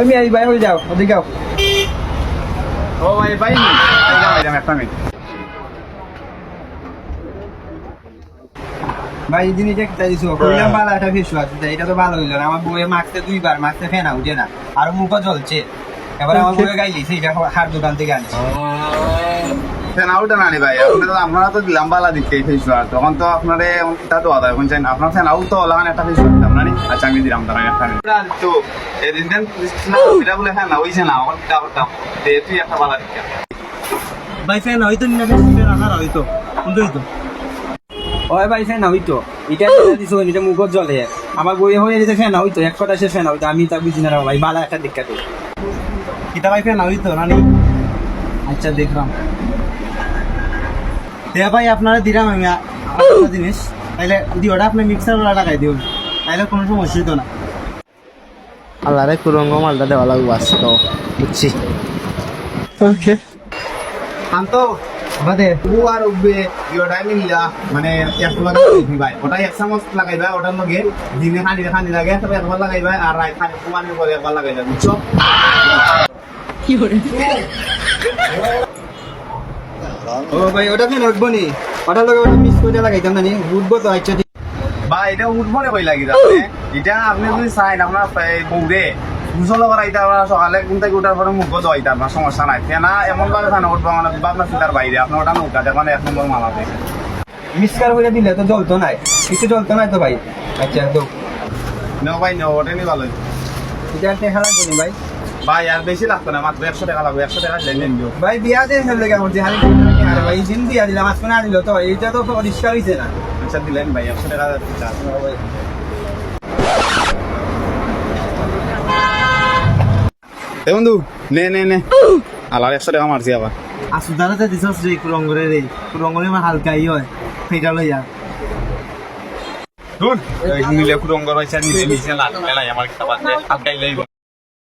ওই মিয়া ভাই হয়ে যাও ওদিকে যাও ও ভাই ভাই একটা মিনিট ভাই এই জিনিসটা কি দিছো কইলাম ভালো একটা ফেস ওয়াশ এটা তো ভালো হইলো না আমার বউয়ে মাখতে দুইবার মাখতে ফেনা উঠে না আর মুখও জ্বলছে এবার আমার বউয়ে গাইলিছে এটা হার দোকান থেকে আনছে ফেনা উঠে না নি ভাই আপনারা তো দিলাম বালা দিচ্ছে এই ফেস ওয়াশ তখন তো আপনারে তা তো আদায় এখন চাই আপনার ফেনা উঠতো লাগান একটা ফেস ওয়াশ দিলাম না নি আচ্ছা আমি দিলাম তারা একটা তো এদিন দেন এটা বলে ফেনা হইছে না আমার দাও তুই একটা বালা দিচ্ছে ভাই ফ্যান হয়তো না ফ্যান আনার হয়তো কিন্তু হয়তো ওই ভাই ফেনা হইতো এটা যেটা দিছো এটা মুখও জ্বলে আমার বউয়ে হয়ে যেতে ফেনা হইতো এক কথা সে ফেনা হইতো আমি তা বুঝি না রে ভাই ভালো একটা দীক্ষা তো কিতা ভাই ফ্যান হয়তো রানি আচ্ছা দেখলাম দে ভাই আপনারা দিলাম আমি একটা জিনিস তাইলে দিওটা আপনি মিক্সার ওলা লাগাই দিও তাইলে কোনো সমস্যা হইতো না আল্লাহ রে কুরঙ্গ মালটা দেওয়া লাগবো আসতো বুঝছি ওকে শান্ত বাদে ও আর উঠবে ইয়োটাই মিলিয়া মানে এক লগে দিবি ভাই ওটা এক চামচ লাগাইবা ওটার লগে দিনে খানি লাগে তবে একবার লাগাইবা আর রাত খানি কুমানির পরে একবার লাগাইবা বুঝছো ও ভাই ওটা ফেনা উঠবো নি ওটার লগে ওটা মিক্স করে লাগাইতাম না নি উঠবো তো আচ্ছা বা এটা উঠবো না কই লাগি যাবে এটা আপনি যদি চাইন আপনার বউরে গুছলো করাইতে আপনার সকালে ঘুম থেকে উঠার পরে মুখ দোয়াইতে আপনার সমস্যা নাই ফেনা এমন ভাবে ফেনা উঠবো মানে আপনার চিন্তার বাইরে আপনার ওটা নৌকা মানে এক নম্বর মালা দেবে মিক্সার করে দিলে তো জ্বলতো নাই কিছু জ্বলতো নাই তো ভাই আচ্ছা তো নেও ভাই নেও ওটা নিয়ে ভালোই এটা দেখা লাগবে নি ভাই ভাই আর বেশি লাগতো না মাত্র 100 টাকা লাগবে 100 টাকা লেনদেন দিও ভাই বিয়া দিয়ে ফেললে কেমন যে হারি আরে ভাই জিন দিয়া দিলাম আজকে না দিল তো এইটা তো পরিষ্কার হইছে না আচ্ছা দিলেন ভাই 100 টাকা এ বন্ধু নে নে নে আলার 100 টাকা মারছি আবার আসুদারাতে দিছস রে কুরঙ্গরে রে কুরঙ্গরে মা হালকাই হয় ফেটা লইয়া দূর নিলে কুরঙ্গ রয়েছে নিচে নিচে লাগবে না আমার কিতা বাদ হালকাই লইব